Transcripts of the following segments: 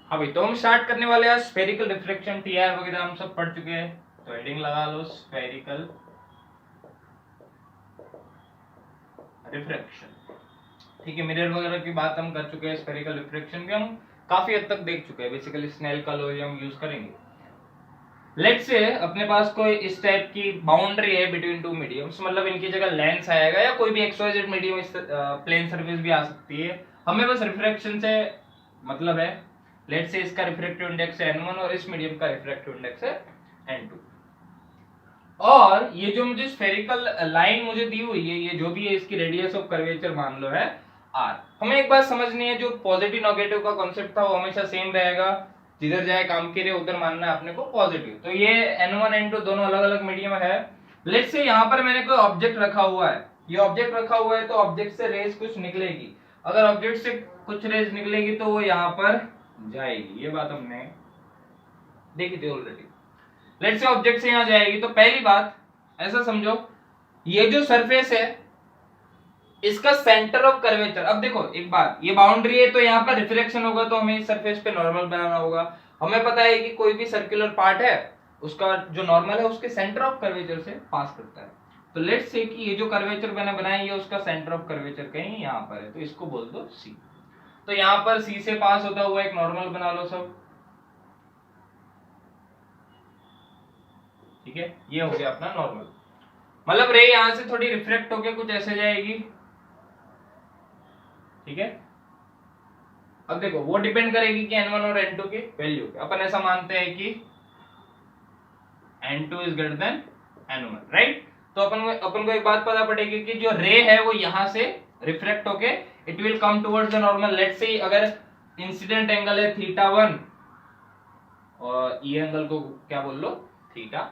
हाँ भाई, तो हम स्टार्ट करने वाले हैं स्फेरिकल रिफ्लेक्शन, टीआर वगैरह हम सब पढ़ चुके हैं, तो हेडिंग लगा लो स्फेरिकल रिफ्रैक्शन। ठीक है, मिरर वगैरह की बात हम कर चुके हैं, स्फेरिकल रिफ्रैक्शन भी हम काफी हद तक देख चुके हैं। बेसिकली स्नेल का लॉ हम यूज करेंगे। लेट्स से अपने पास कोई इस टाइप की बाउंड्री है बिटवीन टू मीडियम्स, मतलब इनकी जगह लेंस आएगा या कोई भी एक्सवाइजेड मीडियम, इस प्लेन सर्फेस भी आ सकती है। हमें बस रिफ्रैक्शन से मतलब है। लेट्स से इसका रिफ्रैक्टिव इंडेक्स है n1 और इस मीडियम का रिफ्रैक्टिव इंडेक्स है n2। और ये जो मुझे स्फेरिकल लाइन मुझे दी हुई है, ये जो भी है इसकी रेडियस ऑफ कर्वेचर मान लो है r। हमें एक बात समझनी है, जो पॉजिटिव नेगेटिव का कॉन्सेप्ट था वो हमेशा सेम रहेगा, जिधर जाए काम के लिए उधर मानना है अपने को पॉजिटिव। तो ये n1 n2 दोनों अलग अलग मीडियम है। लेट्स से यहाँ पर मैंने कोई ऑब्जेक्ट रखा हुआ है, ये ऑब्जेक्ट रखा हुआ है, तो ऑब्जेक्ट से रेज कुछ निकलेगी। अगर ऑब्जेक्ट से कुछ रेज निकलेगी तो वो यहाँ पर जाएगी, ये बात हमने देखी थी ऑलरेडी। लेट्स से ऑब्जेक्ट से यहां जाएगी, तो पहली बात ऐसा समझो, ये जो सरफेस है इसका सेंटर ऑफ कर्वेचर। अब देखो एक बात, ये बाउंड्री है तो यहाँ पर रिफ्लेक्शन होगा, तो हमें इस सरफेस पे नॉर्मल बनाना होगा। हमें पता है कि कोई भी सर्कुलर पार्ट है उसका जो नॉर्मल है उसके सेंटर ऑफ कर्वेचर से पास करता है। तो लेट्स से कि ये जो कर्वेचर मैंने बनाई है उसका सेंटर ऑफ कर्वेचर कहीं यहाँ पर है, तो इसको बोल दो सी। तो यहाँ पर सी से पास होता हुआ एक नॉर्मल बना लो सब। ठीक है, ये हो गया अपना नॉर्मल। मतलब रे यहां से थोड़ी रिफ्लेक्ट होके कुछ ऐसे जाएगी। ठीक है, अब देखो वो डिपेंड करेगी कि n1 और n2 की वैल्यू पे। अपन ऐसा मानते हैं कि n2 is greater than n1, right. तो अपन को एक बात पता पड़ेगी कि जो रे है वो यहां से रिफ्लेक्ट होके it will come towards the normal. Let's say अगर इंसिडेंट एंगल है θ1 और ये एंगल को क्या बोल लो θ2।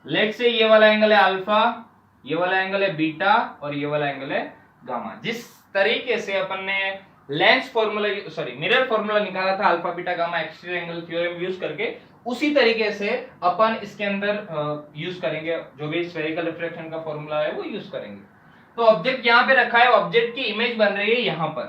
लेट्स से ये वाला एंगल है अल्फा, ये वाला एंगल है बीटा और ये वाला एंगल है गामा। जिस तरीके से अपन ने lens formula sorry mirror formula निकाला था alpha beta gamma exterior angle theorem use करके, उसी तरीके से अपन इसके अंदर यूज करेंगे। जो भी स्फेरिकल रिफ्लेक्शन का फॉर्मूला है वो यूज करेंगे। तो ऑब्जेक्ट यहाँ पे रखा है, ऑब्जेक्ट की इमेज बन रही है यहाँ पर।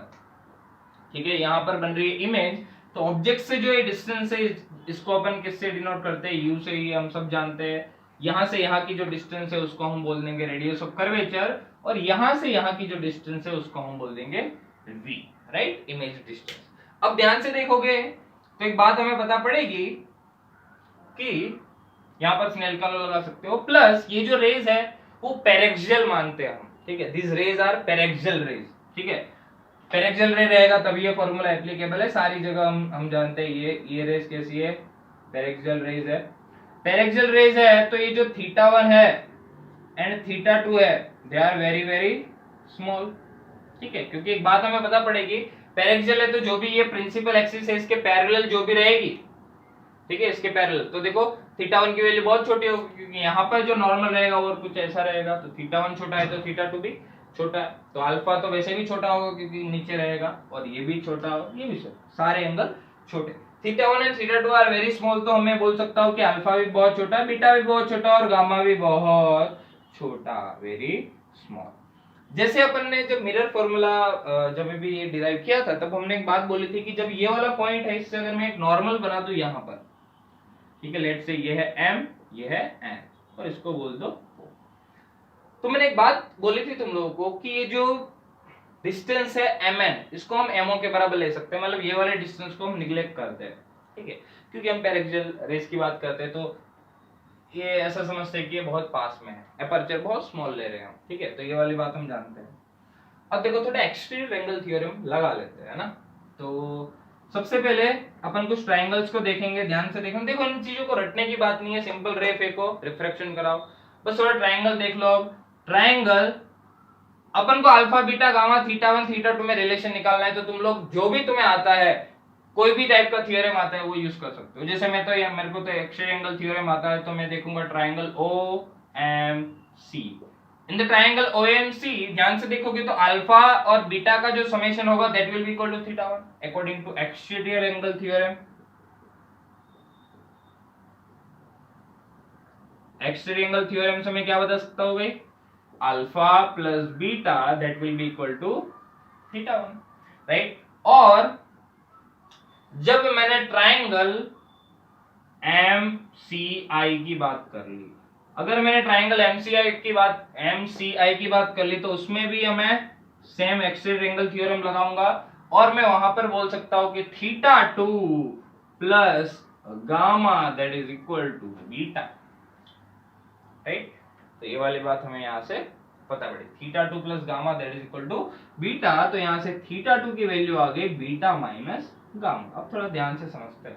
ठीक है, यहाँ पर बन रही है इमेज। तो ऑब्जेक्ट से जो ये डिस्टेंस है इसको अपन किससे डिनोट करते हैं, यू से, ये हम सब जानते हैं। यहां से यहाँ की जो डिस्टेंस है उसको हम बोल देंगे रेडियस ऑफ कर्वेचर, और यहां से यहाँ की जो डिस्टेंस है उसको हम बोल देंगे v, राइट, इमेज डिस्टेंस। अब ध्यान से देखोगे तो एक बात हमें पता पड़ेगी कि यहाँ पर स्नेल का लॉ लगा सकते हो, प्लस ये जो रेज है वो पेरेक्सियल मानते हैं हम। ठीक है, this rays are paraxial rays. ठीक है, पेरेक्सियल रे रहेगा तभी ये फॉर्मूला एप्लीकेबल है सारी जगह। हम जानते हैं ये रेज कैसी है, पेरेक्सियल रेज है। पेरेक्सियल रेज है तो ये जो θ1 है एंड θ2 है they are very very small. ठीक है, क्योंकि एक बात हमें पता पड़ेगी, पेरेक्सियल है तो जो भी ये प्रिंसिपल एक्सिस है इसके पैरेलल जो भी रहेगी, ठीक है, इसके पैरेलल, तो देखो θ1 की वैल्यू बहुत छोटी होगी, क्योंकि यहाँ पर जो नॉर्मल रहेगा और कुछ ऐसा रहेगा। तो θ1 छोटा है तो θ2 भी छोटा है। तो अल्फा तो वैसे भी छोटा होगा क्योंकि नीचे रहेगा, और ये भी छोटा होगा, ये भी छोटा, सारे एंगल छोटे। θ1 एंड θ2 आर वेरी स्मॉल, तो मैं बोल सकता हूँ कि अल्फा भी बहुत छोटा, बीटा भी बहुत छोटा और गामा भी बहुत छोटा, वेरी स्मॉल। जैसे अपन ने जब मिरर फॉर्मूला जब भी ये डिराइव किया था तब हमने एक बात बोली थी कि जब ये वाला पॉइंट है इससे अगर मैं एक नॉर्मल बना दूं यहाँ पर, ठीक है, लेट से ये है m, ये है n, और इसको बोल दो O। तो मैंने एक बात बोली थी तुम लोगों को कि ये जो डिस्टेंस है mn, इसको हम mo के बराबर ले सकते हैं, मतलब ये वाले डिस्टेंस को हम निग्लेक्ट करते हैं। ठीक है, क्योंकि हम पेरेक्सियल रेस की बात करते हैं तो ये ऐसा समझते हैं कि ये बहुत पास में है, एपर्चर बहुत स्मॉल ले रहे हैं हम। ठीक है, तो ये वाली बात हम जानते हैं। अब देखो थोड़ा एक्सटीरियर एंगल थ्योरम लगा लेते हैं ना। तो सबसे पहले अपन कुछ ट्रायंगल्स को देखेंगे, ध्यान से देखो। देखो इन चीजों को रटने की बात नहीं है, सिंपल रे फेंको, रिफ्रैक्शन कराओ, बस थोड़ा ट्रायंगल देख लो। अब ट्रायंगल अपन को अल्फा बीटा गामा θ1 θ2 में रिलेशन निकालना है, तो तुम लोग जो भी तुम्हें आता है, कोई भी टाइप का थ्योरम आता है वो यूज कर सकते हो। जैसे मैं तो मेरे को तो एक्सटीरियर एंगल थ्योरम आता है, तो मैं देखूंगा triangle OMC। In the triangle OMC ध्यान से देखोगे तो अल्फा और बीटा का जो समेशन होगा that will be equal to θ1 according to exterior angle theorem. Exterior angle theorem से मैं क्या बता सकता हूं भाई, alpha plus beta that will be equal to θ1, right. और जब मैंने ट्राइंगल MCI की बात कर ली, अगर मैंने ट्राइंगल MCI की बात कर ली तो उसमें भी मैं सेम एक्सटेंड एंगल थ्योरम लगाऊंगा और मैं वहां पर बोल सकता हूं कि θ2 plus gamma that is equal to beta, right. तो ये वाली बात हमें यहां से पता पड़ी, θ2 plus gamma that is equal to beta. तो यहां से θ2 की वैल्यू आ गई बीटा माइनस गामा। अब थोड़ा ध्यान से समझते हैं।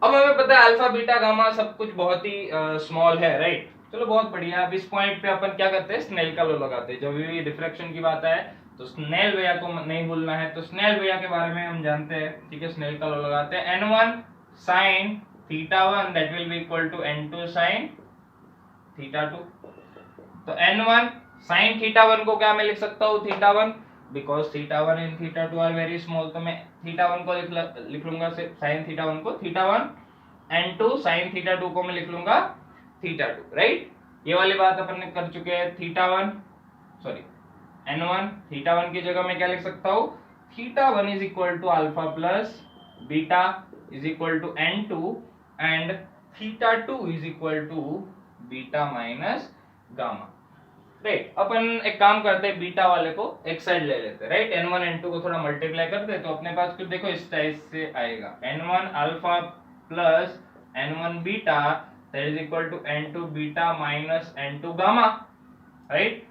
अब हमें पता है अल्फा बीटा गामा सब कुछ बहुत ही स्मॉल है, राइट। चलो बहुत बढ़िया। अब इस पॉइंट पे अपन क्या करते हैं, स्नेल का लॉ लगाते हैं। जब भी डिफ्रैक्शन की बात आए तो स्नेल वेया को नहीं भूलना है। तो स्नेल वेया के बारे में हम जानते हैं, ठीक है। स्नेल का लॉ लगाते हैं, n1 sin θ1 that will be equal to n2 sin θ2। तो n1 sin θ1 को क्या मैं लिख सकता हूँ, θ1, because θ1 and θ2 are very small. तो मैं θ1 को लिख लूंगा sin θ1 को θ1, n2 sin θ2 को मैं लिख लूंगा θ2, राइट। ये वाली बात अपन ने कर चुके हैं। n1 θ1 की जगह मैं क्या लिख सकता हूँ, θ1 is equal to alpha plus beta is equal to n2 and θ2 is equal to beta minus gamma, right. अपन एक काम करते हैं, बीटा वाले को एक साइड ले लेते हैं, राइट। n1 n2 को थोड़ा मल्टीप्लाई करते हैं तो अपने पास कुछ देखो इस टाइप से आएगा, n1 alpha plus n1 beta that is equal to n2 beta minus n2 gamma, right.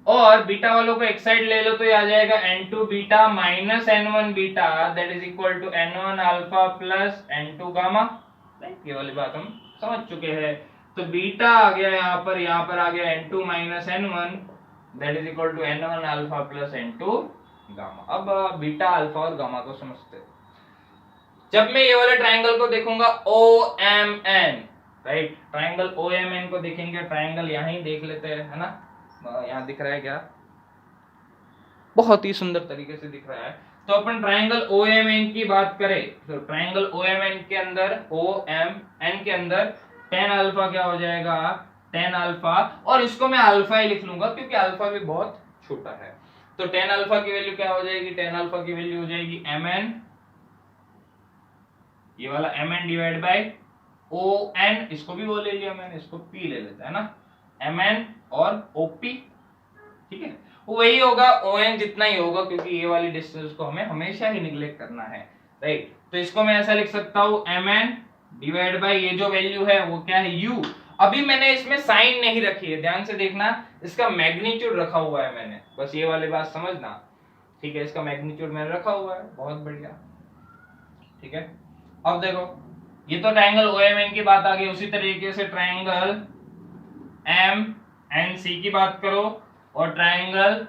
और बीटा वालों को एक साइड ले लो तो ये आ जाएगा n2 beta minus n1 beta that is equal to n1 alpha plus n2 gamma, right. ये वाली बात हम समझ चुके हैं। तो बीटा आ गया यहाँ पर आ गया n2 minus n1 that is equal to n1 alpha plus n2 gamma. अब बीटा अल्फा और गामा को समझते हैं। जब मैं ये वाले ट्राइंगल को देखूंगा OMN, राइट, ट्राइंगल OMN को देखेंगे, ट्राइंगल यहाँ ही देख लेते हैं, है ना। यहाँ दिख रहा है क्या, बहुत ही सुंदर तरीके से दिख रहा है। तो अपन ट्राइंगल OMN की बात करें तो ट्राइंगल OMN के अंदर OMN के अंदर tan अल्फा क्या हो जाएगा, tan अल्फा, और इसको मैं अल्फा ही लिख लूंगा क्योंकि अल्फा भी बहुत छोटा है। तो tan अल्फा की वैल्यू क्या हो जाएगी, tan अल्फा की वैल्यू हो जाएगी mn, ये वाला mn डिवाइड बाय ON, इसको भी वो ले लिया मैंने, इसको p ले लेता है ना, mn और OP, ठीक है। वही होगा ON जितना ही होगा क्योंकि ये वाली डिस्टेंस को हमें हमेशा ही निगलेक्ट करना है, राइट। तो इसको मैं ऐसा लिख सकता हूं mn डिवाइड बाय ये जो वैल्यू है वो क्या है u। अभी मैंने इसमें साइन नहीं रखी है, ध्यान से देखना, इसका मैग्नीट्यूड रखा हुआ है मैंने, बस ये वाली बात समझना, ठीक है। इसका मैग्नीट्यूड मैंने रखा हुआ है, बहुत बढ़िया, ठीक है। अब देखो ये तो ट्राइंगल OMN की बात आ गई। उसी तरीके से ट्राइंगल MNC की बात करो और ट्राइंगल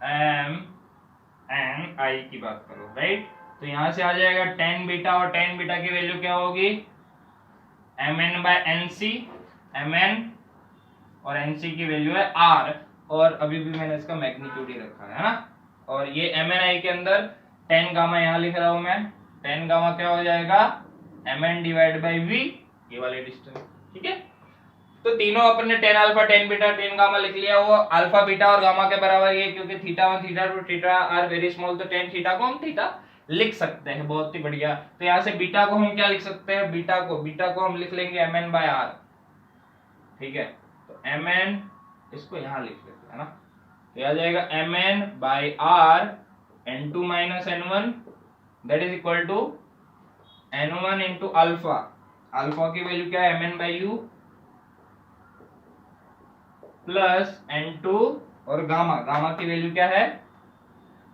MNI की बात करो, राइट। तो यहां से आ जाएगा tan बीटा, और tan बीटा की वैल्यू क्या होगी, mn बाय nc, mn और nc की वैल्यू है r, और अभी भी मैंने इसका मैग्नीट्यूड ही रखा है ना। और ये mni के अंदर tan गामा यहां लिख रहा हूं मैं, tan गामा क्या हो जाएगा, mn डिवाइड बाय v, ये वाले डिस्टेंस, ठीक है। तो तीनों अपन ने tan alpha, tan beta, tan gamma लिख लिया। वो अल्फा बीटा और गामा के बराबर है क्योंकि θ1 θ2 थीटा आर वेरी स्मॉल, तो tan थीटा को हम थीटा लिख सकते हैं, बहुत ही बढ़िया। तो यहाँ से बीटा को हम क्या लिख सकते हैं, बीटा को हम लिख लेंगे mn बाय r, ठीक है। तो mn इसको यहाँ लिख लेते हैं ना, तो आ जाएगा mn by r n2 minus n1 that is equal to n1 into alpha, alpha की वैल्यू क्या है mn bye u plus n2, और गामा, गामा की वैल्यू क्या है,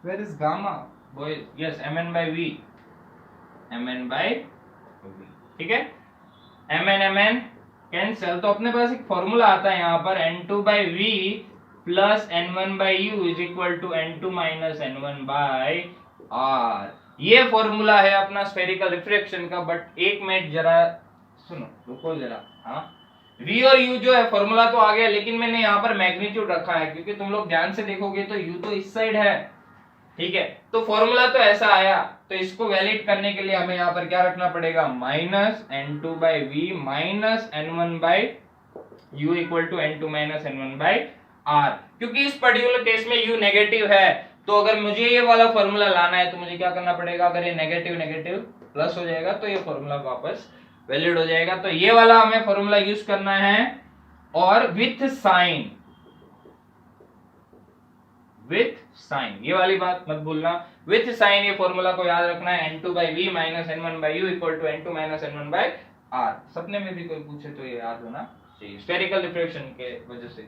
where is gamma boys, yes mn by v, mn by v, ठीक है। mn cancel, तो अपने पास एक फॉर्मूला आता है यहाँ पर n2 by v plus n1 by u is equal to n2 minus n1 by r। ये फॉर्मूला है अपना स्फेरिकल रिफ्रैक्शन का। बट एक मिनट जरा सुनो, रुको जरा, हाँ v और u जो है फॉर्मूला तो आ गया, लेकिन मैंने यहाँ पर मैग्नीट्यूड रखा है क्योंकि तुम लोग ध्यान से देखोगे तो u तो इस साइड है, ठीक है। तो फॉर्मूला तो ऐसा आया, तो इसको वैलिड करने के लिए हमें यहाँ पर क्या रखना पड़ेगा, minus n2 by v minus n1 by u equal to n2 minus n1 by r। क्योंकि इस पर्टिकुलर केस में u नेगेटिव है तो अगर मुझे ये वाला फॉर्मूला लाना है तो मुझे क्या करना पड़ेगा, अगर ये नेगेटिव नेगेटिव प्लस हो जाएगा तो ये फॉर्मूला वापस वैलिड हो जाएगा। तो ये वाला हमें फॉर्मूला यूज करना है, और विथ साइन, विथ साइन, ये वाली बात मत भूलना, विथ साइन ये फॉर्मूला को याद रखना है, n2/v minus n1/u equal to n2 minus n1/r। सपने में भी कोई पूछे तो ये याद होना चाहिए स्फेरिकल रिफ्रैक्शन के वजह से।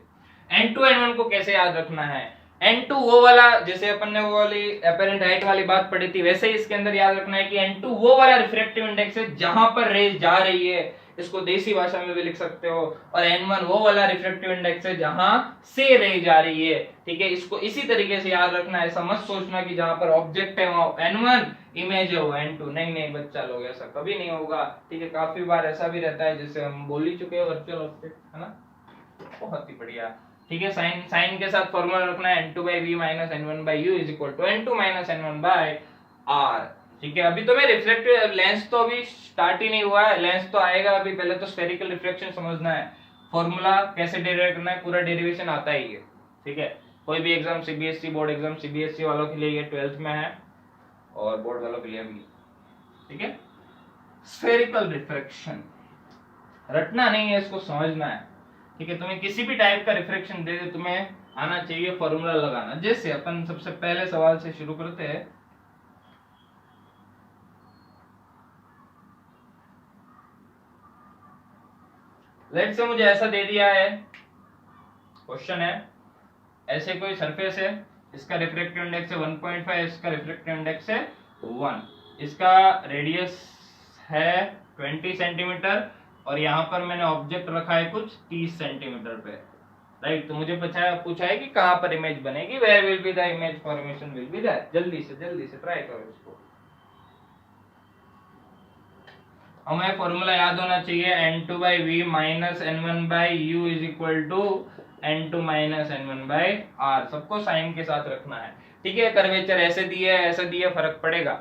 n2 n1 को कैसे याद रखना है, n2 वो वाला, जैसे अपन ने वो वाली एपेरेंट हाइट वाली बात पढ़ी थी, वैसे ही इसके अंदर याद रखना है कि n2 वो वाला रिफ्रैक्टिव इंडेक्स है जहां पर रेज जा रही है, इसको देसी भाषा में भी लिख सकते हो, और n1 वो वाला रिफ्रैक्टिव इंडेक्स है जहां से रे जा रही है। ठीक है, इसको इसी तरीके से याद रखना है, ऐसा मत सोचना कि जहां पर ऑब्जेक्ट है वहां n1 इमेज है वो n2, नहीं नहीं बच्चा लोग, ऐसा कभी नहीं होगा। ठीक है, काफी बार ऐसा भी रहता है, जैसे हम बोल ही चुके हैं वर्चुअल ऑब्जेक्ट, है ना, बहुत ही बढ़िया। ठीक है, साइन के साथ फॉर्मूला रखना है n2/v minus n1/u is equal to n2 minus n1/r। ठीक है, अभी तो मैं रिफ्लेक्टिव लेंस तो अभी स्टार्ट ही नहीं हुआ है, लेंस तो आएगा अभी, पहले तो स्फेरिकल रिफ्लेक्शन समझना है, फॉर्मूला कैसे डेरिवेट करना है, पूरा डेरिवेशन आता ही है। ठीक है, कोई भी exam CBSE board exam CBSE वालों के लिए ये 12th में है, और बोर्ड वालों के लिए भी। ठीक है, स्फेरिकल रिफ्रैक्शन रटना नहीं है, इसको समझना है। ठीक है, तुम्हें किसी भी टाइप का रिफ्रैक्शन दे दे, तुम्हें आना चाहिए फॉर्मूला लगाना। जैसे अपन सबसे पहले सवाल से शुरू करते हैं, लेट्स से मुझे ऐसा दे दिया है, क्वेश्चन है, ऐसे कोई सरफेस है, इसका रिफ्रैक्टिव इंडेक्स है 1.5, इसका रिफ्रैक्टिव इंडेक्स है 1, इसका रेडियस है 20 सेंटीमीटर, और यहाँ पर मैंने ऑब्जेक्ट रखा है कुछ 30 सेंटीमीटर पे, राइट। तो मुझे पूछा है कि कहाँ पर इमेज बनेगी, where will be the image formation will be there. जल्दी से ट्राई करो इसको। हमें फॉर्मूला याद होना चाहिए, n2/v minus n1/u is equal to n2 minus n1/r। सबको साइन के साथ रखना है। ठीक है, कर्वेचर ऐसे दिए ऐसे दिए, फर्क पड़ेगा।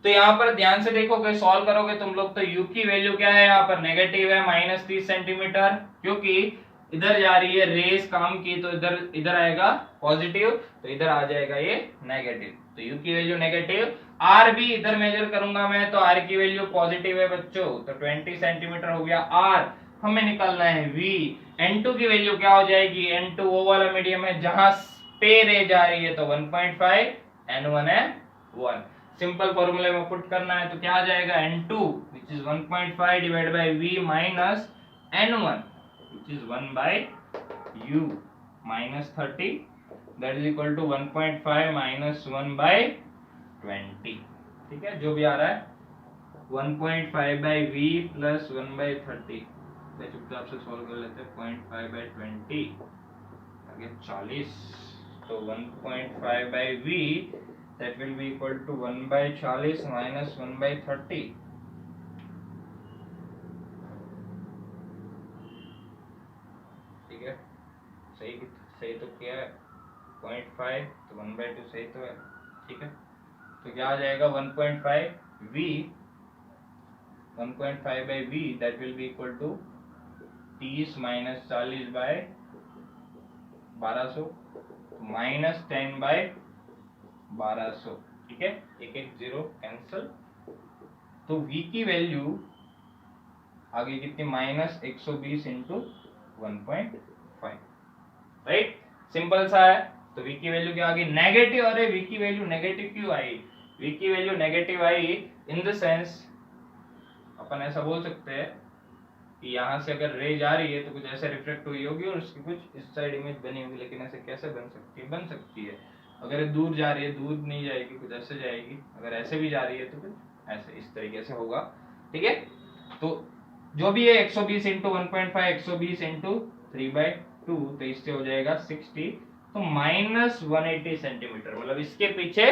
तो यहाँ पर ध्यान से देखोगे, सॉल्व करोगे तुम लोग, तो u की वैल्यू क्या है, यहाँ पर नेगेटिव है -30 सेंटीमीटर, क्योंकि इधर जा रही है रेस काम की, तो इधर आएगा पॉजिटिव, तो इधर आ जाएगा ये नेगेटिव, तो u की वैल्यू नेगेटिव। r भी इधर मेजर करूंगा मैं, तो r की वैल्यू पॉजिटिव है बच्चों, तो 20 सेंटीमीटर हो गया r। हमें निकालना है v, n2 की वैल्यू क्या हो जाएगी, n2 वो वाला मीडियम है जहां पे रे जा रही है, तो 1.5, n1 है 1। सिंपल फॉर्मूले में पुट करना है, तो क्या आ जाएगा, n2 which is 1.5 divided by v minus n1 which is 1/u minus 30, that is equal to 1.5 minus 1/20। ठीक है, जो भी आ रहा है 1.5/v plus 1/30, चुपचाप से सॉल्व कर लेते हैं। 0.5/20 आगे 40, तो 1.5/v that will be equal to 1/40 minus 1/30। ठीक है, सही तो क्या है, 0.5, तो 1/2 सही तो है। ठीक है, तो क्या आ जाएगा 1.5/v, 1.5/v that will be equal to 30 minus 40/1200 minus 10/1200। ठीक है, एक एक जीरो कैंसिल, तो v की वैल्यू आगे कितनी, -120 इंटू 1.5, राइट। सिंपल सा है। तो v की वैल्यू क्या आ गई, नेगेटिव। अरे v की वैल्यू नेगेटिव क्यों आई, v की वैल्यू नेगेटिव आई इन द सेंस, अपन ऐसा बोल सकते हैं कि यहाँ से अगर रे जा रही है तो कुछ ऐसे रिफ्लेक्ट हुई होगी और उसकी कुछ इस साइड इमेज बनी होगी, लेकिन ऐसे कैसे बन सकती है, अगर ये दूर जा रही है, दूर नहीं जाएगी, कुछ ऐसे जाएगी, अगर ऐसे भी जा रही है तो कुछ ऐसे इस तरीके से होगा। ठीक है, तो जो भी है 120 इंटू 1.5, 120 इंटू 3/2, तो इससे हो जाएगा 60, तो -180 सेंटीमीटर, मतलब इसके पीछे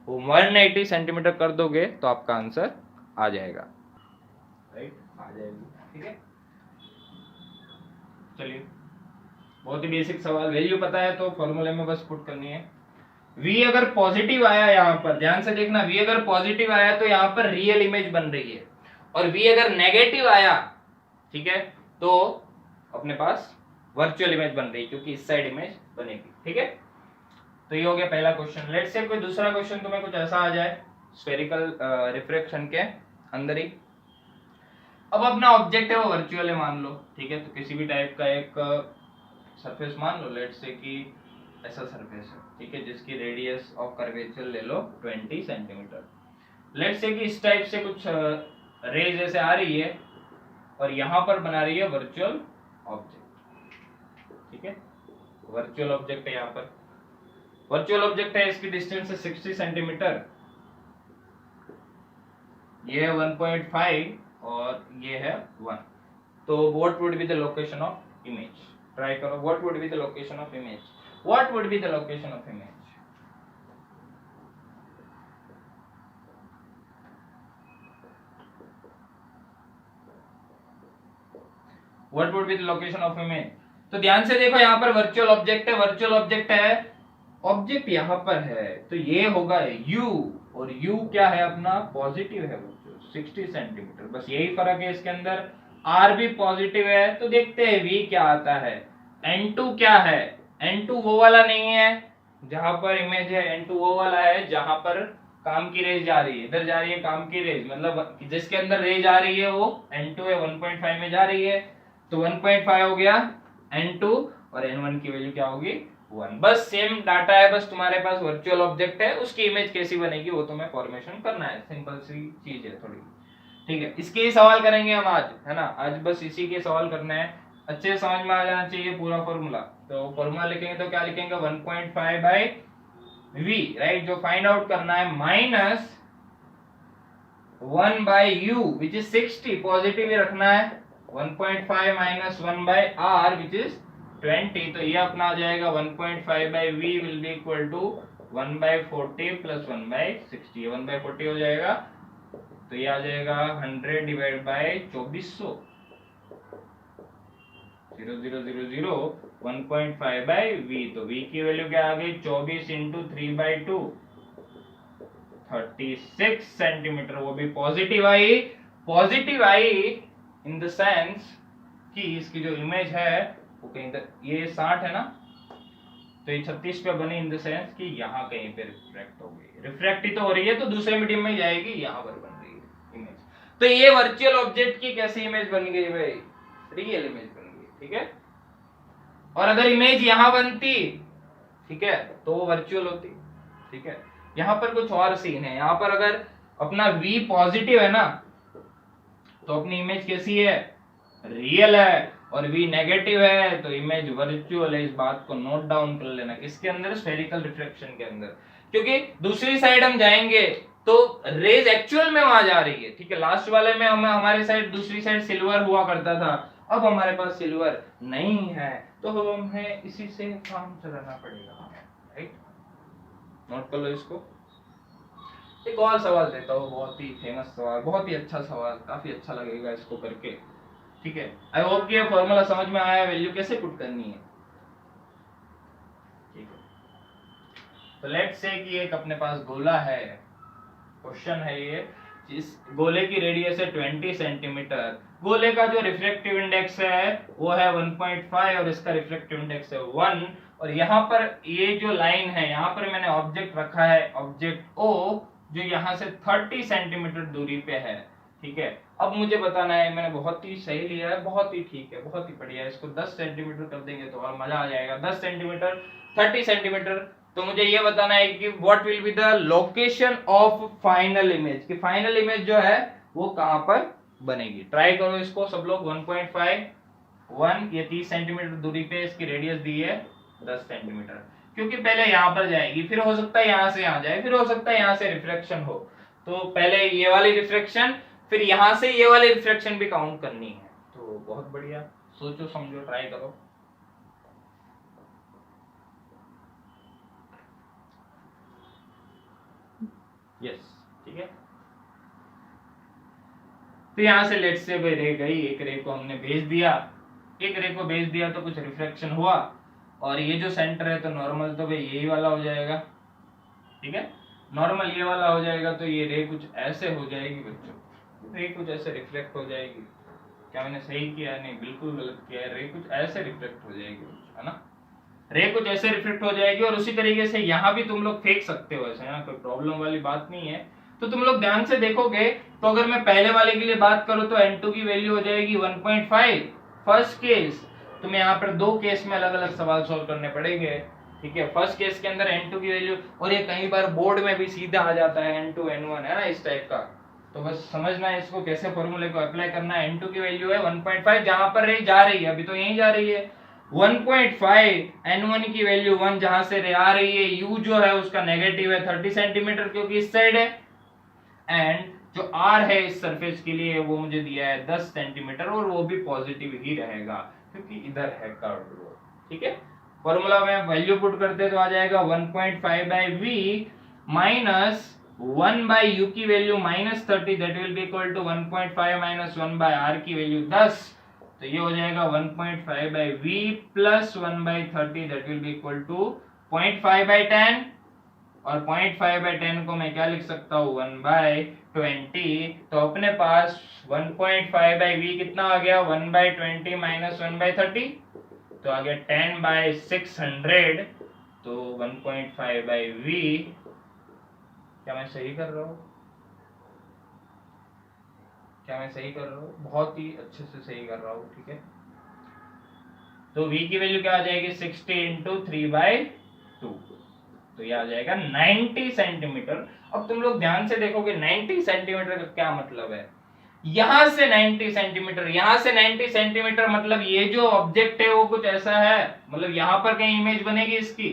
वो 180 सेंटीमीटर कर दोगे तो आपका आंसर आ जाएगा, राइट, आ जाएगी। ठीक है, चलिए, बहुत ही बेसिक सवाल, वैल्यू पता है तो फॉर्मूले में बस पुट करनी है। v अगर पॉजिटिव आया, यहाँ पर ध्यान से देखना, v अगर पॉजिटिव आया तो यहाँ पर रियल इमेज बन रही है, और v अगर नेगेटिव आया, ठीक है, तो अपने पास वर्चुअल इमेज बन रही है, क्योंकि इस साइड इमेज बनेगी। ठीक है, तो ये हो गया पहला क्वेश्चन। लेट्स से कोई दूसरा क्वेश्चन तुम्हें कुछ ऐसा आ जाए स्फेरिकल रिफ्रैक्शन के अंदर ही। अब अपना ऑब्जेक्ट है वो वर्चुअल है मान लो, ठीक है। तो किसी भी टाइप का एक सरफेस मान लो, लेट्स से कि ऐसा सरफेस है, ठीक है, जिसकी रेडियस ऑफ कर्वेचर ले लो 20 सेंटीमीटर। लेट्स से कि इस टाइप से कुछ रेज जैसे आ रही है और यहां पर बना रही है वर्चुअल ऑब्जेक्ट, ठीक है। वर्चुअल ऑब्जेक्ट है, यहाँ पर वर्चुअल ऑब्जेक्ट है, इसकी डिस्टेंस है 60 सेंटीमीटर, ये है 1.5 और ये है 1। तो what would be the location of image? Try करो, what would be the location of image? What would be the location of image? What would be the location of image? तो ध्यान से देखो, यहाँ पर वर्चुअल ऑब्जेक्ट है, virtual object है, object यहाँ पर है, तो ये होगा u, और u क्या है अपना? पॉजिटिव है, 60 सेंटीमीटर। बस यही फर्क है इसके अंदर, r भी पॉजिटिव है। तो देखते हैं v क्या आता है। n2 क्या है? n2 वो वाला नहीं है जहां पर इमेज है, n2 वो वाला है जहां पर काम की रेज जा रही है, इधर जा रही है काम की रेज, मतलब जिसके अंदर रेज आ रही है वो n2 है, 1.5 में जा रही है, तो 1.5 हो गया n2 और n1 की वैल्यू क्या होगी? 1। बस सेम डाटा है, बस तुम्हारे पास वर्चुअल ऑब्जेक्ट है, उसकी इमेज कैसी बनेगी वो तुम्हें फॉर्मेशन करना है, सिंपल सी चीज है थोड़ी, ठीक है। इसके ही सवाल करेंगे हम आज, है ना, आज बस इसी के सवाल करने हैं। अच्छे से समझ में आ जाना चाहिए पूरा फॉर्मूला। तो फॉर्मूला लिखेंगे तो क्या लिखेंगे? 1.5 बाई v, राइट, जो फाइंड आउट करना है, minus 1 by u which is 60, positive ही रखना है, 1.5 minus 1 by r which is 20। तो ये अपना आ जाएगा 1.5 by v will be equal to 1 by 40 plus 1 by 60, 1 by 40 हो जाएगा, तो ये आ जाएगा 100 डिवाइड बाई 2400, 0000 1.5 बाई v। तो v की वैल्यू क्या आ गई? 24 इंटू 3/2, 36 सेंटीमीटर। वो भी positive I, positive I in the sense कि इसकी जो इमेज है वो कहीं ये 60 है ना, तो ये 36 पे बनी इन द सेंस कि यहाँ कहीं पे रिफ्रैक्ट हो गई, रिफ्रैक्ट ही तो हो रही है, तो दूसरे मीडियम में जाएगी, यहाँ पर बन रही है इमेज। तो ये वर्चुअल ऑब्जेक्ट की कैसी इमेज बन गई भाई? रियल इमेज बन गई, ठीक है। और अगर इमेज यहाँ बनती, ठीक है, तो वो वर्चुअल होती, ठीक है। यहाँ पर कुछ और सीन है, यहाँ पर अगर अपना v पॉजिटिव है ना, तो अपनी इमेज कैसी है? रियल है, और v नेगेटिव है तो इमेज वर्चुअल है। इस बात को नोट डाउन कर लेना, किसके अंदर? स्फेरिकल रिफ्रैक्शन के अंदर, क्योंकि दूसरी साइड हम जाएंगे तो रेज एक्चुअल में वहां जा रही है, ठीक है। लास्ट वाले में हमारे साइड दूसरी साइड सिल्वर हुआ करता था, अब हमारे पास सिल्वर नहीं है, तो हमें इसी से काम चलाना पड़ेगा, राइट। नोट कर लो इसको। एक और सवाल देता हूँ, बहुत ही फेमस सवाल, बहुत ही अच्छा सवाल, काफी अच्छा लगेगा इसको करके, ठीक है। आई होप कि ये फॉर्मूला समझ में आया, वैल्यू कैसे पुट करनी है, ठीक है। तो लेट्स से कि एक अपने पास गोला है, क्वेश्चन है ये, इस गोले की रेडियस है 20 सेंटीमीटर, गोले का जो रिफ्रैक्टिव इंडेक्स है वो है 1.5 और इसका रिफ्रैक्टिव इंडेक्स है 1, और यहाँ पर ये जो लाइन है, यहाँ पर मैंने ऑब्जेक्ट रखा है, ऑब्जेक्ट O, जो यहाँ से 30 सेंटीमीटर दूरी पे है, ठीक है। अब मुझे बताना है, मैंने बहुत ही सही लिया है, बहुत ही ठीक है, बहुत ही बढ़िया है, इसको 10 सेंटीमीटर कर देंगे तो और मजा आ जाएगा। 10 सेंटीमीटर, 30 सेंटीमीटर, तो मुझे ये बताना है कि what will be the location of final image, कि फाइनल इमेज जो है वो कहां पर बनेगी। ट्राई करो इसको सब लोग। 1.5, 1, ये 30 सेंटीमीटर दूरी पे इसकी रेडियस दी है 10 सेंटीमीटर, क्योंकि पहले यहाँ पर जाएगी, फिर हो सकता है यहाँ से यहाँ जाए, फिर हो सकता है यहाँ से रिफ्रैक्शन हो, तो पहले ये वाली रिफ्रैक्शन, फिर यहाँ से ये वाली रिफ्रैक्शन भी काउंट करनी है। तो बहुत बढ़िया, सोचो समझो, ट्राई करो। यस, ठीक है। तो यहां से लेट्स से भाई रे गई, एक रे को हमने भेज दिया, एक रे को भेज दिया तो कुछ रिफ्लेक्शन हुआ, और ये जो सेंटर है तो नॉर्मल तो भाई यही वाला हो जाएगा, ठीक है, नॉर्मल ये वाला हो जाएगा, तो ये रे कुछ ऐसे हो जाएगी बच्चों, रे कुछ ऐसे रिफ्लेक्ट हो जाएगी। क्या मैंने सही किया? नहीं, बिल्कुल गलत किया है, रे कुछ ऐसे रिफ्लेक्ट हो जाएगी बच्चों, है ना। रे कुछ ऐसे रिफ्लेक्ट हो जाएगी और उसी तरीके से यहाँ भी तुम लोग फेंक सकते हो ऐसे, है ना, कोई प्रॉब्लम वाली बात नहीं है। तो तुम लोग ध्यान से देखोगे तो अगर मैं पहले वाले के लिए बात करूं तो N2 की वैल्यू हो जाएगी 1.5 फर्स्ट केस। तुम्हें यहाँ पर दो केस में अलग अलग सवाल सॉल्व करने पड़ेंगे, ठीक है। फर्स्ट केस के अंदर N2 की वैल्यू, और ये कई बार बोर्ड में भी सीधा आ जाता है N2 N1, है ना, इस टाइप का। तो बस समझना है इसको कैसे फॉर्मूले को अप्लाई करना है। N2 की वैल्यू है 1.5, जहां पर रे जा रही है, अभी तो यही जा रही है 1.5, N1 की वैल्यू 1, जहां से रे आ रही है, U जो है उसका नेगेटिव है 30 सेंटीमीटर क्योंकि इस साइड है, एंड जो R है इस सरफेस के लिए वो मुझे दिया है 10 सेंटीमीटर, और वो भी पॉजिटिव ही रहेगा क्योंकि इधर है कर्व, ठीक है। फॉर्मूला में वैल्यू पुट करते तो आ जाएगा 1.5 by V minus 1 by U की value -30, that will be equal to 1.5 minus 1 by R की वैल्यू 10, तो ये हो जाएगा 1.5 by V plus 1 by 30, that will be equal to 0.5 by 10, और 0.5 by 10 को मैं क्या लिख सकता हूँ 1 by 20। तो अपने पास 1.5 by V कितना आ गया 1 by 20 माइनस 1 by 30, तो आ गया 10 by 600, तो 1.5 by V, क्या मैं सही कर रहा हूँ, क्या मैं सही कर रहा हूँ, बहुत ही अच्छे से सही कर रहा हूँ, ठीक है। तो V की वैल्यू क्या आ जाएगी 60 इंटू 3/2, तो ये आ जाएगा 90 सेंटीमीटर। अब तुम लोग ध्यान से देखोगे 90 सेंटीमीटर का क्या मतलब है, यहां से 90 सेंटीमीटर, यहां से 90 सेंटीमीटर, मतलब ये जो ऑब्जेक्ट है वो कुछ ऐसा है, मतलब यहां पर कहीं इमेज बनेगी इसकी,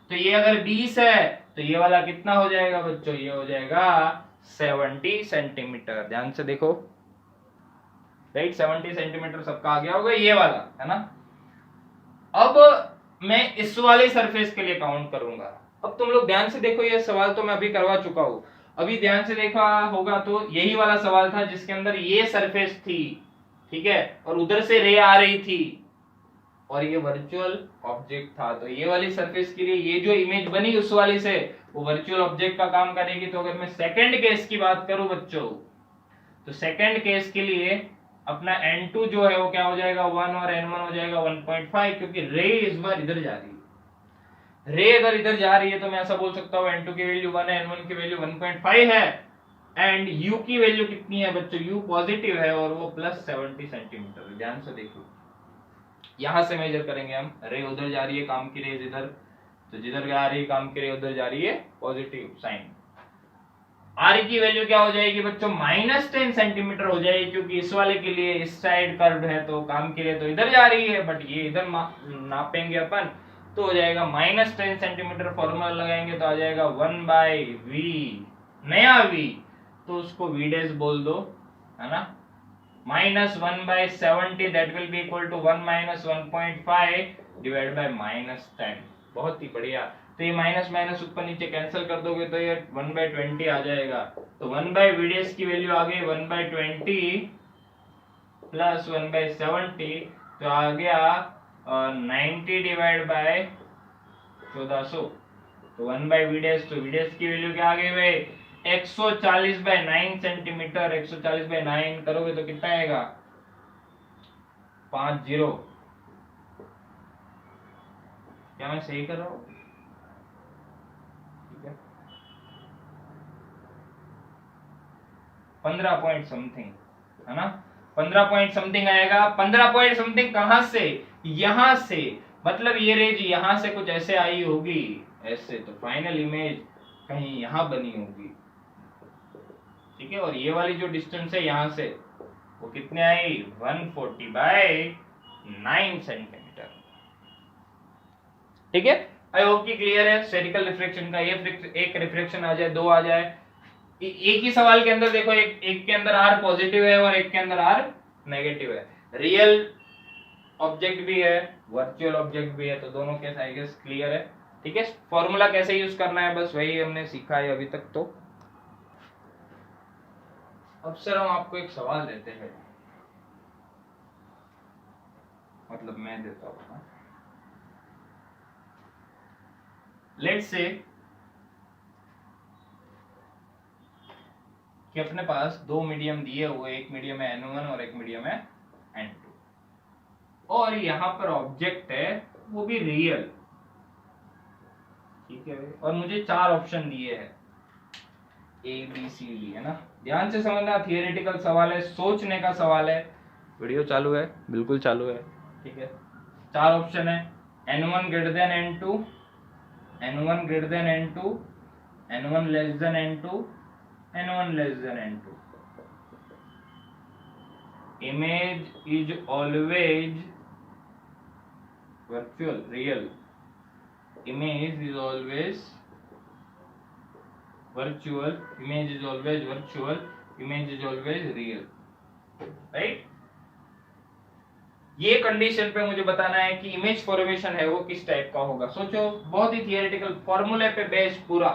तो ये अगर 20 है तो ये वाला कितना हो जाएगा बच्चों, ये हो जाएगा 70 सेंटीमीटर। ध्यान से देखो, राइट, 70 सेंटीमीटर सबका आ गया होगा ये वाला, है ना। अब मैं इस वाले सरफेस के लिए काउंट करूंगा। अब तुम लोग ध्यान से देखो, ये सवाल तो मैं अभी करवा चुका हूं, अभी ध्यान से देखा होगा तो यही वाला सवाल था जिसके अंदर ये सरफेस थी, ठीक है, और उधर से रे आ रही थी और ये वर्चुअल ऑब्जेक्ट था। तो ये वाली सरफेस के लिए ये जो इमेज बनी उस वाली से, वो वर्चुअल ऑब्जेक्ट का काम करेगी। तो अगर मैं सेकंड केस की बात करूं बच्चों, तो सेकंड केस के लिए अपना N2 जो है वो क्या हो जाएगा 1, और N1 हो जाएगा 1.5, क्योंकि रे इस बार इधर जा रही है। रे अगर इधर जा रही है तो मैं ऐसा बोल सकता हूँ N2 की वैल्यू 1 है, N1 की वैल्यू 1.5 है, एंड U की वैल्यू कितनी है बच्चों, U पॉजिटिव है और वो प्लस 70 सेंटीमीटर। ध्यान से देखो, यहां से मेजर करेंगे हम, रे उधर जा रही है, काम की रेज इधर, तो जिधर जा रही है काम की रे उधर जा रही है, पॉजिटिव साइन। R की वैल्यू क्या हो जाएगी बच्चों -10 सेंटीमीटर हो जाएगी, क्योंकि इस वाले के लिए इस साइड कर्व है तो काम के लिए तो इधर जा रही है, बट ये इधर नापेंगे अपन, तो हो जाएगा -10 सेंटीमीटर। फॉर्मूला लगाएंगे तो आ जाएगा 1 by V, नया V, तो उसको V डैश बोल दो, है ना, -1 by 70, that will be equal to 1 minus 1.5 divide by -10। बहुत ही बढ़िया। तो ये माइनस माइनस ऊपर नीचे कैंसिल कर दोगे तो ये 1 by 20 आ जाएगा। तो 1 by VDS की वैल्यू आ गई 1 by 20 प्लस 1 by 70, तो आ गया 90 डिवाइड बाय 1400। तो 1 by VDS, तो VDS की वैल्यू क्या आ गई भाई 140 by 9 सेंटीमीटर। 140 by 9 करोगे तो कितना आएगा 50। क्या मैं सही कर रहा हूँ, ठीक है, 15 पॉइंट समथिंग, है ना, 15 पॉइंट समथिंग आएगा। 15 पॉइंट समथिंग कहां से, यहां से, मतलब ये रेंज यहां से कुछ ऐसे आई होगी ऐसे, तो फाइनल इमेज कहीं यहां बनी होगी, ठीक है। और ये वाली जो डिस्टेंस है यहां से वो कितने आई 140 by 9 सेंटीमीटर, ठीक है। आई होप कि क्लियर है स्फेरिकल रिफ्लेक्शन का। ये एक रिफ्लेक्शन आ जाए, दो आ जाए, एक ही सवाल के अंदर देखो, एक के अंदर R पॉजिटिव है और एक के अंदर R नेगेटिव है, रियल ऑब्जेक्ट भी है वर्चुअल ऑब्जेक्ट भी है, तो दोनों केस आई गेस क्लियर है, ठीक है। फॉर्मूला कैसे यूज करना है बस वही हमने सीखा है अभी तक। तो अब सर हम आपको एक सवाल देते हैं, मतलब मैं देता हूँ, लेट्स से कि अपने पास दो मीडियम दिए हुए, एक मीडियम है N1 और एक मीडियम है N2, और यहाँ पर ऑब्जेक्ट है वो भी रियल, ठीक है भाई, और मुझे 4 ऑप्शन दिए हैं ABCD, है ना। ध्यान से समझना, थियोरेटिकल सवाल है, सोचने का सवाल है। वीडियो चालू है, बिल्कुल चालू है, ठीक है। 4 ऑप्शन है, N1 greater than N2, N1 greater than N2, N1 less than N2, N1 less than N2. Image is always virtual, real. Image is always virtual, image is always virtual, image is always real, right? ये condition पे मुझे बताना है कि image formation है वो किस type का होगा। सोचो, बहुत ही थियोरेटिकल फॉर्मूले पे बेस पूरा,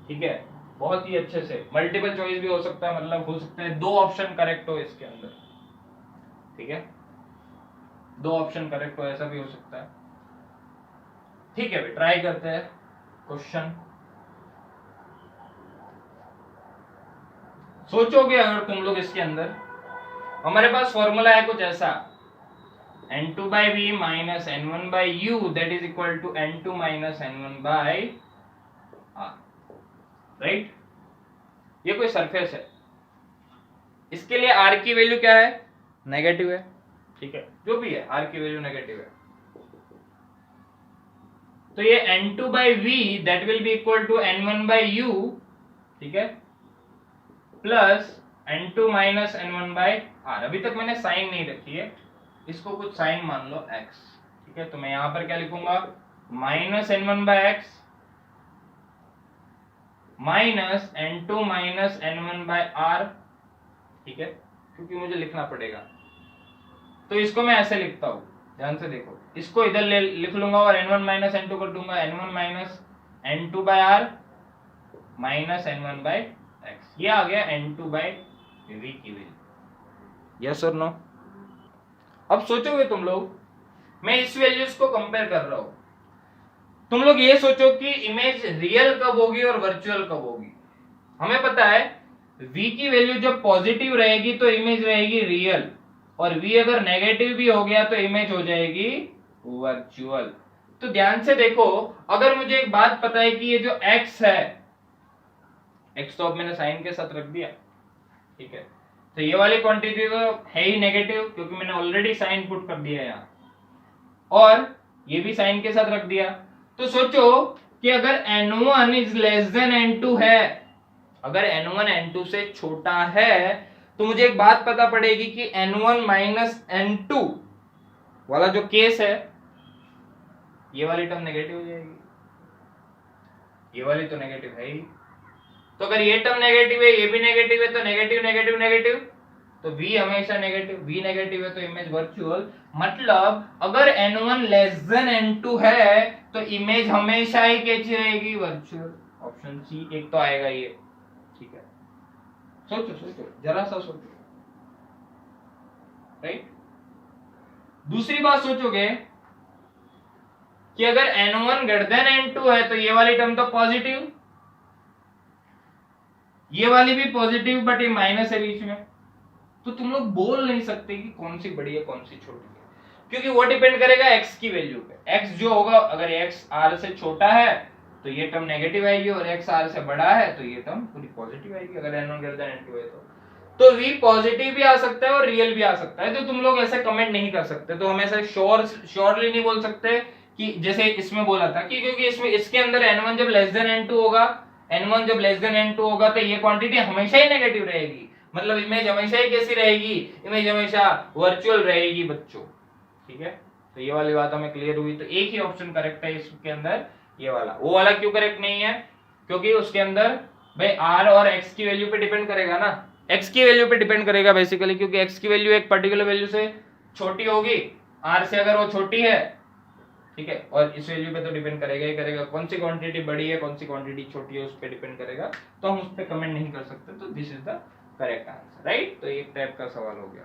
ठीक है, बहुत ही अच्छे से। मल्टीपल चॉइस भी हो सकता है, मतलब हो सकता है 2 ऑप्शन करेक्ट हो इसके अंदर, ठीक है, 2 ऑप्शन करेक्ट हो, ऐसा भी हो सकता है। ठीक है भाई, ट्राई करते हैं क्वेश्चन। सोचोगे अगर तुम लोग इसके अंदर, हमारे पास फॉर्मूला है कुछ ऐसा, N2 by V minus N1 by U that is equal to N2 minus N1 by R, right. ये कोई सरफेस है, इसके लिए R की वैल्यू क्या है, नेगेटिव है, ठीक है, जो भी है R की वैल्यू नेगेटिव है। तो ये N2 by V that will be equal to N1 by U, ठीक है, plus N2 minus N1 by R। अभी तक मैंने साइन नहीं रखी है, इसको कुछ साइन मान लो x, ठीक है। तो मैं यहां पर क्या लिखूंगा, minus N1 by x minus N2 minus N1 by R, ठीक है, क्योंकि मुझे लिखना पड़ेगा। तो इसको मैं ऐसे लिखता हूं, ध्यान से देखो, इसको इधर लिख लूंगा और N1 माइनस N2 कर दूंगा, N1 minus N2 by R minus N1 by x। ये आ गया N2 by V की वैल्यू, यस और नो। अब सोचोगे तुम लोग, मैं इस वैल्यूज को कंपेयर कर रहा हूं, तुम लोग ये सोचो कि इमेज रियल कब होगी और वर्चुअल कब होगी। हमें पता है v की वैल्यू जब पॉजिटिव रहेगी तो इमेज रहेगी रियल, और v अगर नेगेटिव भी हो गया तो इमेज हो जाएगी वर्चुअल। तो ध्यान से देखो, अगर मुझे एक बात पता है कि ये जो x है, x तो अब मैंने साइन के साथ रख दिया, ठीक है, तो ये वाली क्वांटिटी तो है ही नेगेटिव क्योंकि मैंने ऑलरेडी साइन पुट कर दिया है यहाँ, और ये भी साइन के साथ रख दिया। तो सोचो कि अगर N1 is less than N2 है, अगर N1 N2 से छोटा है, तो मुझे एक बात पता पड़ेगी कि N1 माइनस N2 वाला जो केस है, ये वाली टर्म नेगेटिव हो जाएगी, ये वाली तो नेगेटिव है ही। तो अगर ये टर्म नेगेटिव है, ये भी नेगेटिव है, तो नेगेटिव नेगेटिव नेगेटिव, तो v हमेशा नेगेटिव, v नेगेटिव है तो इमेज वर्चुअल। मतलब अगर N1 लेस देन N2 है तो इमेज हमेशा ही कैसी रहेगी, वर्चुअल। ऑप्शन सी एक तो आएगा ये, ठीक है। सोचो सोचो, जरा सा सोचो, राइट। दूसरी बात सोचोगे कि अगर N1 ग्रेटर देन N2 है तो ये वाली टर्म तो पॉजिटिव, ये वाली भी पॉजिटिव, बट ये माइनस है बीच में, तो तुम लोग बोल नहीं सकते कि कौन सी बड़ी है कौन सी छोटी है, क्योंकि वो डिपेंड करेगा x की वैल्यू पे। x जो होगा, अगर x r से छोटा है तो ये टर्म नेगेटिव आएगी, और x r से बड़ा है तो ये टर्म पूरी पॉजिटिव आएगी, अगर N1 ग्रेटर देन N2 है तो v पॉजिटिव भी आ सकता है और रियल भी आ सकता है। तो तुम लोग ऐसे कमेंट नहीं कर सकते, तो हम ऐसे श्योरली नहीं बोल सकते कि जैसे इसमें बोला था कि क्योंकि इसमें इसके अंदर N1 जब लेस देन N2 होगा, N1 जब लेस देन N2 होगा तो ये क्वांटिटी हमेशा ही नेगेटिव रहेगी, मतलब इमेज हमेशा ही कैसी रहेगी, इमेज हमेशा वर्चुअल रहेगी बच्चों, ठीक है। तो ये वाली बात हमें क्लियर हुई। तो एक ही ऑप्शन करेक्ट है इसके अंदर, ये वाला। वो वाला क्यों करेक्ट नहीं है, क्योंकि उसके अंदर भाई r और x की वैल्यू पे डिपेंड करेगा ना, x की वैल्यू पे डिपेंड करेगा बेसिकली, क्योंकि x की वैल्यू एक पर्टिकुलर वैल्यू से छोटी होगी, r से अगर वो छोटी है, ठीक है, और इस वैल्यू पे तो डिपेंड करेगा ही करेगा, कौन सी क्वांटिटी बड़ी है कौन सी क्वांटिटी छोटी है उस पर डिपेंड करेगा, तो हम उस पर कमेंट नहीं कर सकते। तो this is the correct answer, right. तो एक टाइप का सवाल हो गया।